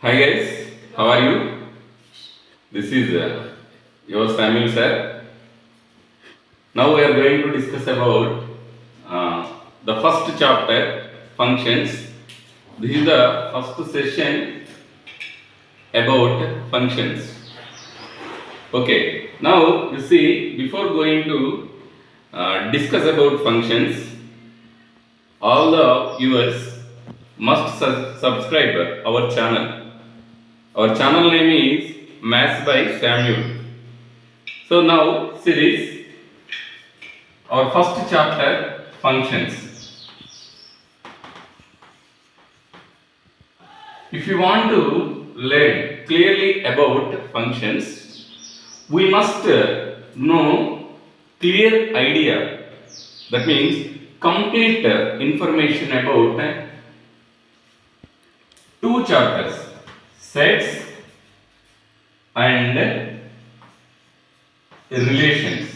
Hi guys, how are you? This is your Samuel sir. Now we are going to discuss about the first chapter, functions. This is the first session about functions. Okay, now you see, before going to discuss about functions, all the viewers must subscribe our channel. Our channel name is Maths by Samuel. So now series, our first chapter, functions. If you want to learn clearly about functions, we must know clear idea. That means complete information about two chapters, sets and relations.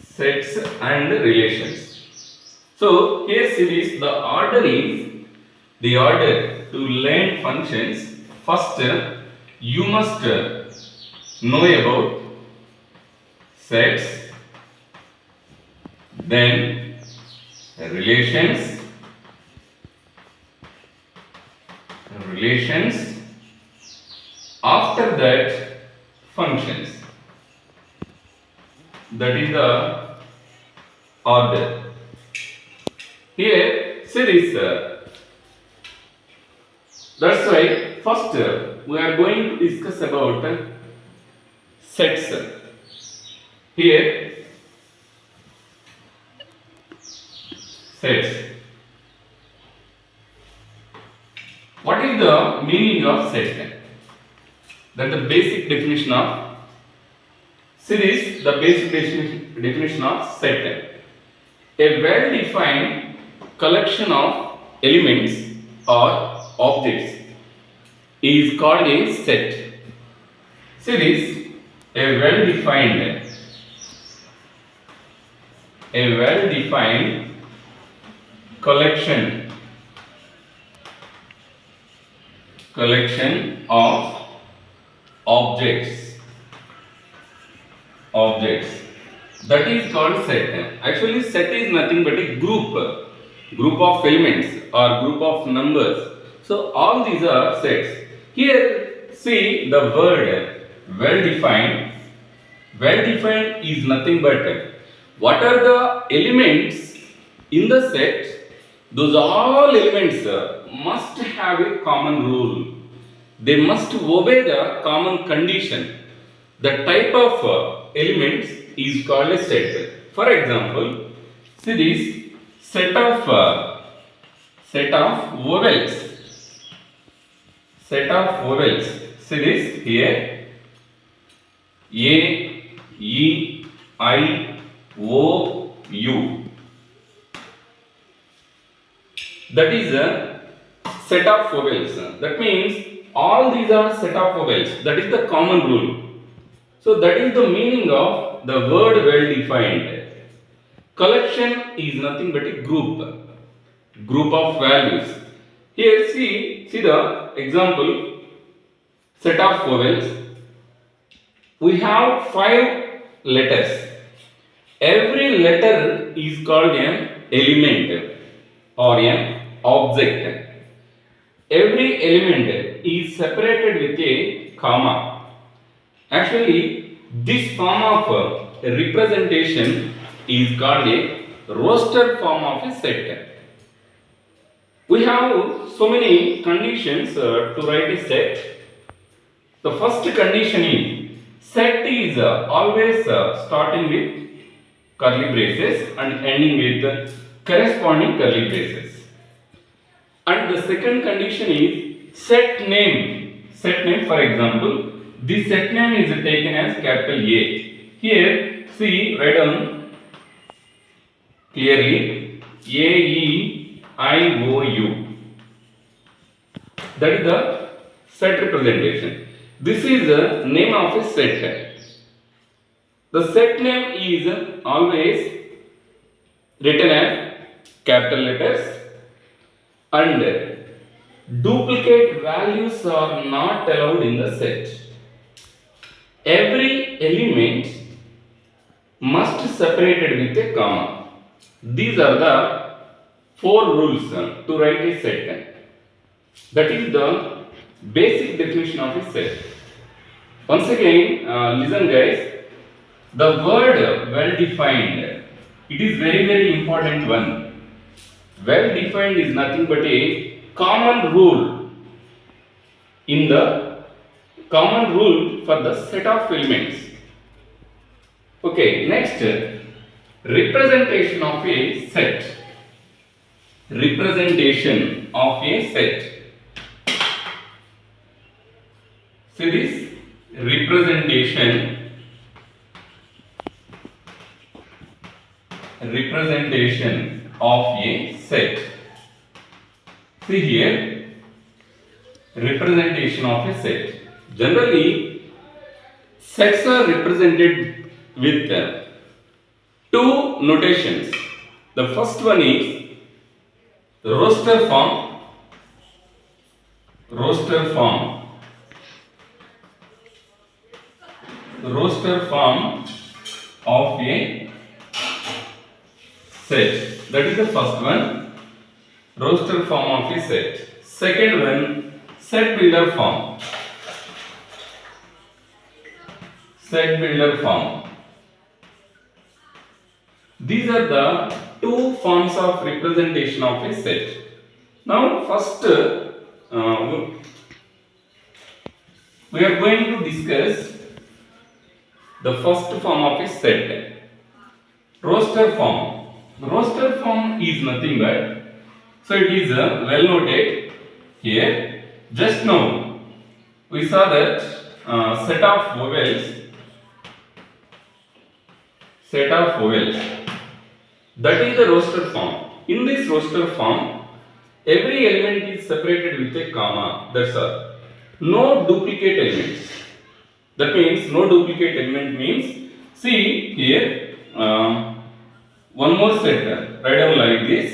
Sets and relations. So here series, the order to learn functions. First you must know about sets, then relations, after that functions. That is the order. Here series, that's why first we are going to discuss about sets. Here sets. What is the meaning of set? That the basic definition of series, the basic definition of set. A well-defined collection of elements or objects is called a set. Series, a well-defined collection of objects, that is called set. Actually set is nothing but a group of elements or group of numbers. So all these are sets. Here see the word well defined. Well defined is nothing but what are the elements in the set. Those all elements must have a common rule. They must obey the common condition. The type of elements is called a set. For example, see this set of vowels. See this here. A, E, I, O, U. That is a set of vowels. That means all these are set of vowels. That is the common rule. So that is the meaning of the word well defined. Collection is nothing but a group of values. Here see the example, set of vowels. We have 5 letters. Every letter is called an element or an object. Every element is separated with a comma. Actually, this form of representation is called a roster form of a set. We have so many conditions to write a set. The first condition is set is always starting with curly braces and ending with corresponding curly braces. And the second condition is set name. For example, this set name is taken as capital A. Here, see, write down clearly AEIOU. That is the set representation. This is the name of a set. The set name is always written as capital letters, and duplicate values are not allowed in the set. Every element must separated with a comma. These are the four rules to write a set. That is the basic definition of a set. Once again, listen guys. The word well defined, it is very important one. Well defined is nothing but a common rule in the common rule for the set of elements. Okay, next, representation of a set. Representation of a set. See this representation of a set. See here, representation of a set. Generally, sets are represented with two notations. The first one is the roster form. The roster form of a set. That is the first one, roster form of a set. Second one, set builder form. These are the two forms of representation of a set. Now, first we are going to discuss the first form of a set, roster form. Roster form is nothing but, so it is well noted here. Just now we saw that set of vowels. That is the roster form. In this roster form, every element is separated with a comma. That's all. No duplicate elements. That means no duplicate element means, see here, one more set. Write down like this: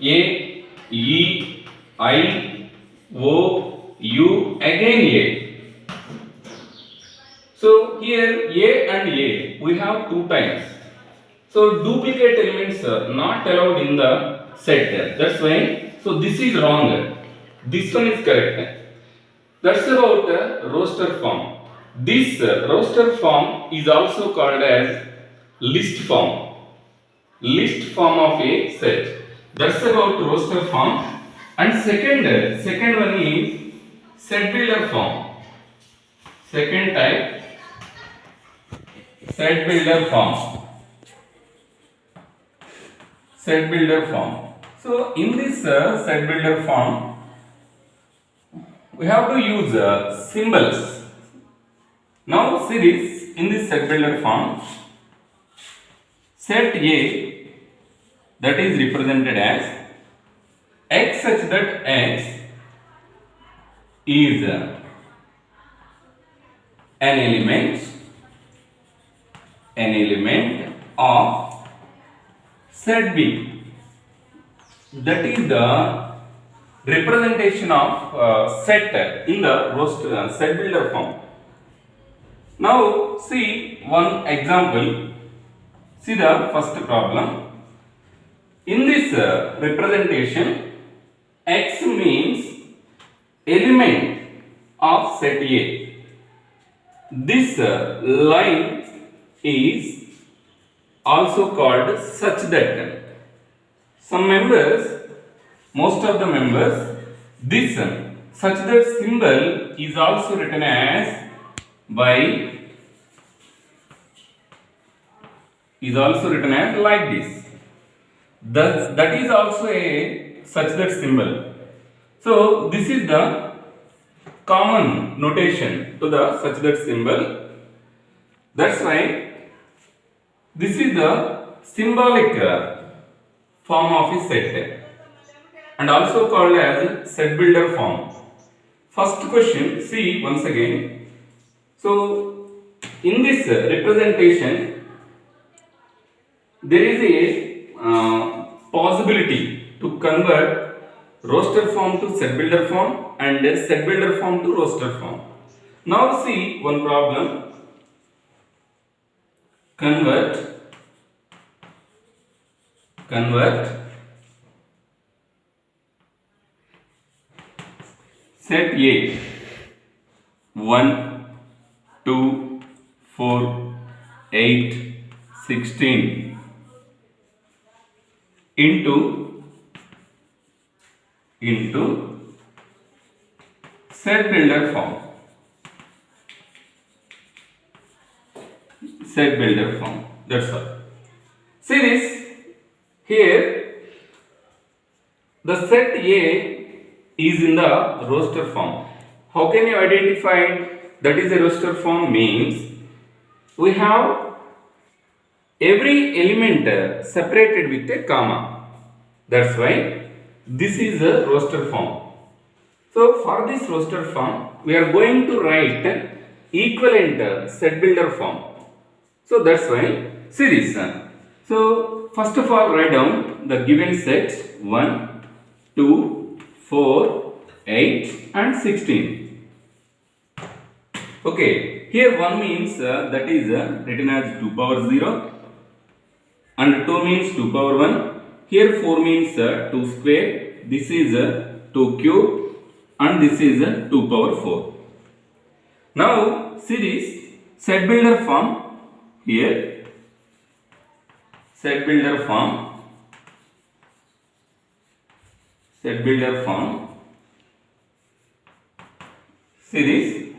A, E, I, O, U, again A. So here A and A we have two times. So duplicate elements are not allowed in the set. That's why. So this is wrong. This one is correct. That's about roster form. This roster form is also called as list form. List form of a set. That's about roster form. And second one is set builder form. Second type, set builder form. So in this set builder form, we have to use symbols. Now see this, in this set builder form, set A, that is represented as X such that X is an element of set B. That is the representation of set in the roster set builder form. Now see one example. See the first problem. In this representation, X means element of set A. This line is also called such that. Some members, most of the members, this such that symbol is also written as like this. That is also a such that symbol. So this is the common notation to the such that symbol. That's why this is the symbolic form of a set and also called as set builder form. First question, see once again. So in this representation, there is a possibility to convert roster form to set builder form and set builder form to roster form. Now see one problem. Convert set A 1, 2, 4, 8, 16 into set builder form. Set builder form. That's all. See this here. The set A is in the roster form. How can you identify that is a roster form? Means we have every element separated with a comma. That's why this is a roster form. So for this roster form, we are going to write equivalent set builder form. So that's why see this. So first of all, write down the given sets 1, 2, 4, 8 and 16. Okay, here 1 means that is written as 2 power 0 and 2 means 2 power 1. Here 4 means 2 square. This is 2 cube and this is 2 power 4. Now see this set builder form. Here set builder form. See this.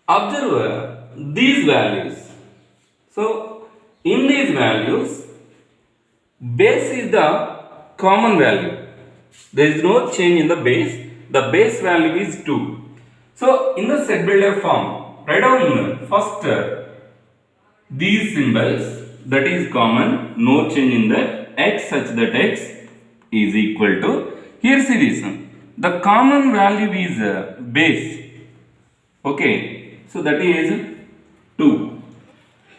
Observe these values. So in these values, base is the common value. There is no change in the base. The base value is 2. So in the set builder form, write down first these symbols, that is common, no change in the x such that x is equal to, here see this, the common value is base. Okay, so that is 2.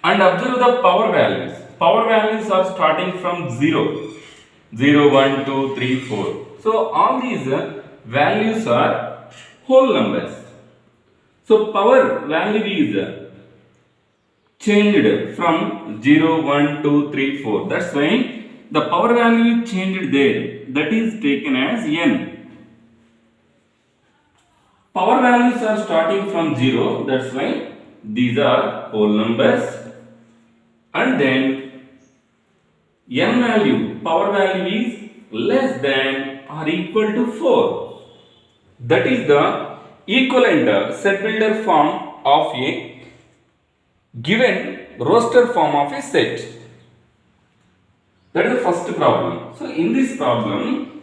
And observe the power values. Power values are starting from 0. 0, 1, 2, 3, 4. So all these values are whole numbers. So power value is changed from 0, 1, 2, 3, 4. That's why the power value is changed there. That is taken as n. Power values are starting from 0. That's why these are whole numbers. And then n value, power value is less than or equal to 4. That is the equivalent set builder form of a given roster form of a set. That is the first problem. So in this problem,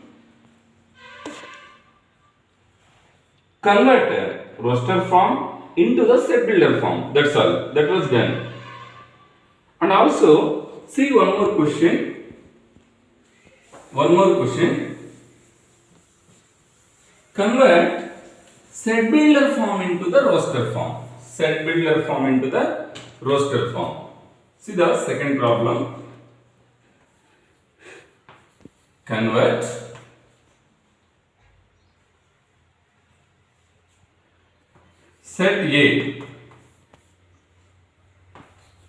convert roster form into the set builder form. That's all. That was done. And also see one more question. Convert set builder form into the roster form. Set builder form into the roster form. See the second problem. Convert set A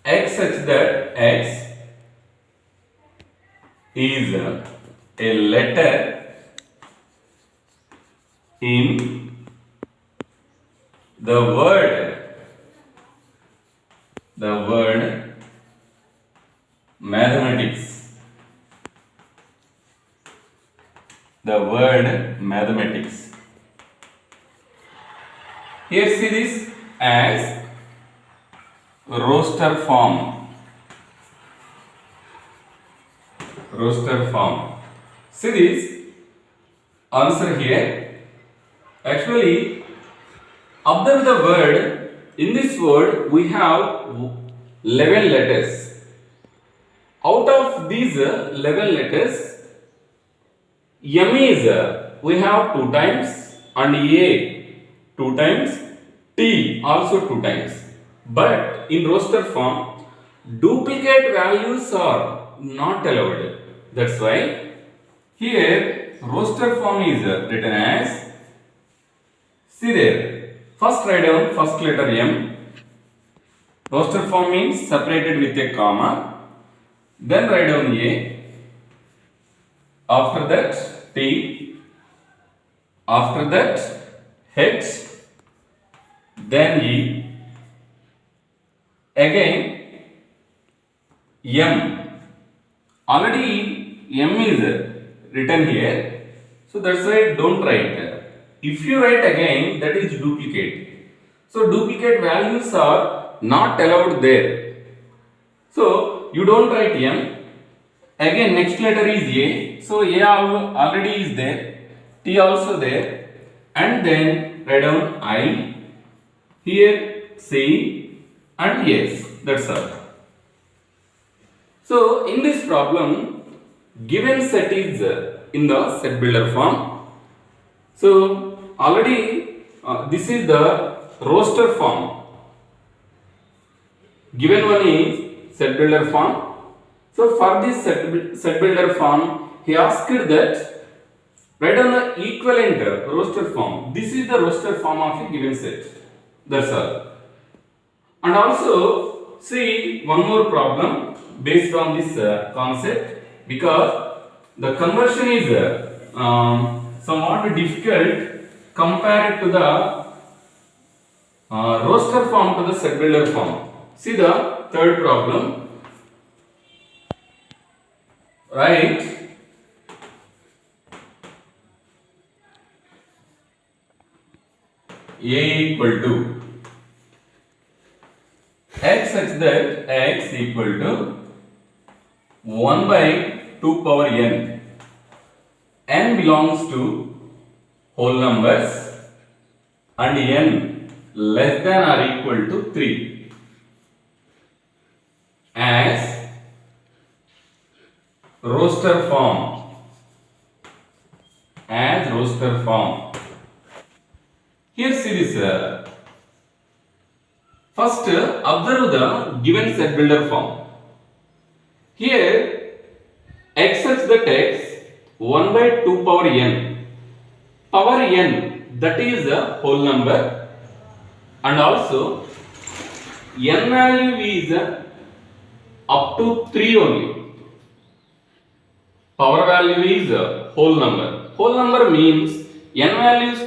x such that x is a letter in the word mathematics. The word mathematics. Here see this as roster form. See this answer here. Actually, observe the word. In this word, we have 11 letters. Out of these 11 letters, M is we have 2 times and A 2 times, T also 2 times. But in roster form, duplicate values are not allowed. That's why here roster form is written as, see there, first write down first letter M. Roster form means separated with a comma. Then write down A. After that T. After that H. Then E. Again M. Already M is written here, so that's why don't write. If you write again, that is duplicate. So duplicate values are not allowed there. So you don't write M. Again next letter is A. So A already is there. T also there. And then write down I. Here C and S. That's all. So in this problem, given set is in the set builder form. So already this is the roster form. Given one is set builder form. So for this set builder form, he asked that write down the equivalent roster form. This is the roster form of a given set. That's all. And also see one more problem based on this concept, because the conversion is somewhat difficult compared to the roster form to the set builder form. See the third problem. Write A equal to x such that x equal to 1 by 2 power n. N belongs to whole numbers and n less than or equal to 3 as roster form. As roster form. Here see this. First observe the given set builder form. Here x such that x 1 by 2 power n. Power n, that is a whole number, and also n value is up to 3 only. Power value is a whole number. Whole number means n values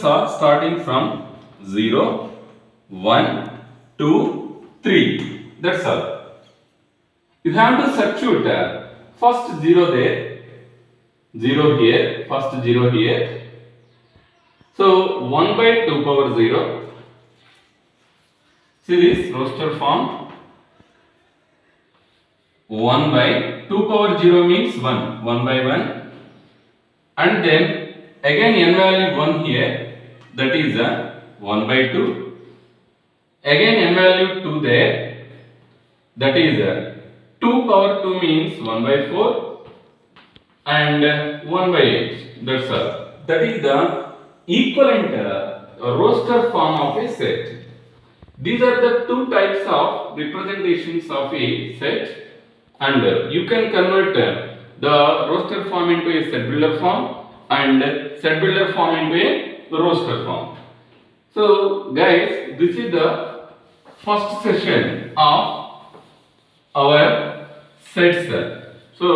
are starting from 0, 1, 2, 3. That's all. You have to substitute first 0 there, 0 here, first 0 here. So 1 by 2 power 0. See this roster form. 1 by 2 power 0 means 1, 1 by 1. And then again n value 1 here, that is 1 by 2. Again n value 2 there, that is 2 power 2 means 1 by 4 and 1 by 8. That's all. That is the equivalent roster form of a set. These are the two types of representations of a set, and you can convert the roster form into a set builder form and set builder form into a roster form. So guys, this is the first session of our sets. So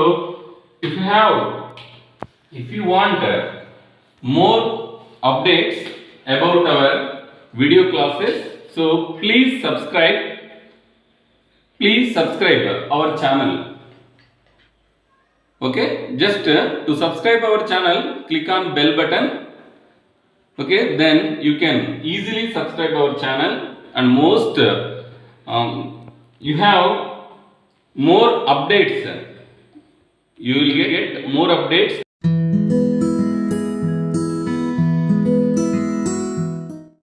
if you want more updates about our video classes, so please subscribe our channel. Okay, just to subscribe our channel, click on bell button. Okay, then you can easily subscribe our channel, and most you have more updates. You will get more updates